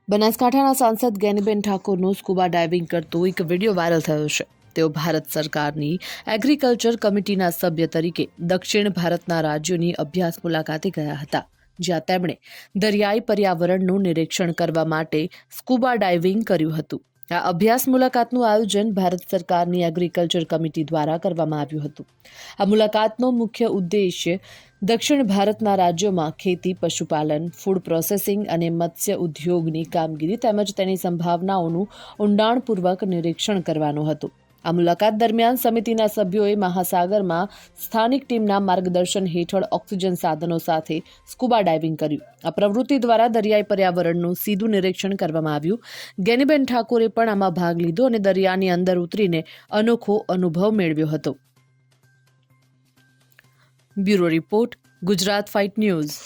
બનાસકાંઠાના સાંસદ Geniben ઠાકોરનો scuba diving કરતો એક વિડીયો વાયરલ થયો છે। તેઓ ભારત સરકારની એગ્રીકલ્ચર કમિટીના સભ્ય તરીકે દક્ષિણ ભારતના રાજ્યોની અભ્યાસ મુલાકાતે ગયા હતા, જ્યાં તેમણે દરિયાઈ પર્યાવરણનું નિરીક્ષણ કરવા માટે સ્કુબા ડાઇવિંગ કર્યું હતું। આ અભ્યાસ મુલાકાતનું આયોજન ભારત સરકારની એગ્રીકલ્ચર કમિટી દ્વારા કરવામાં આવ્યું હતું। આ મુલાકાતનો મુખ્ય ઉદ્દેશ્ય દક્ષિણ ભારતના રાજ્યોમાં ખેતી, પશુપાલન, ફૂડ પ્રોસેસિંગ અને મત્સ્ય ઉદ્યોગની કામગીરી તેમજ તેની સંભાવનાઓનું ઊંડાણપૂર્વક નિરીક્ષણ કરવાનો હતો। આ મુલાકાત દરમિયાન સમિતિના સભ્યોએ મહાસાગરમાં સ્થાનિક ટીમના માર્ગદર્શન હેઠળ ઓક્સિજન સાધનો સાથે સ્કુબા ડાઇવિંગ કર્યું। આ પ્રવૃત્તિ દ્વારા દરિયાઈ પર્યાવરણનું સીધું નિરીક્ષણ કરવામાં આવ્યું। ગેનીબેન ઠાકોરે પણ આમાં ભાગ લીધો અને દરિયાની અંદર ઉતરીને અનોખો અનુભવ મેળવ્યો હતો। Bureau report, Gujarat fight news.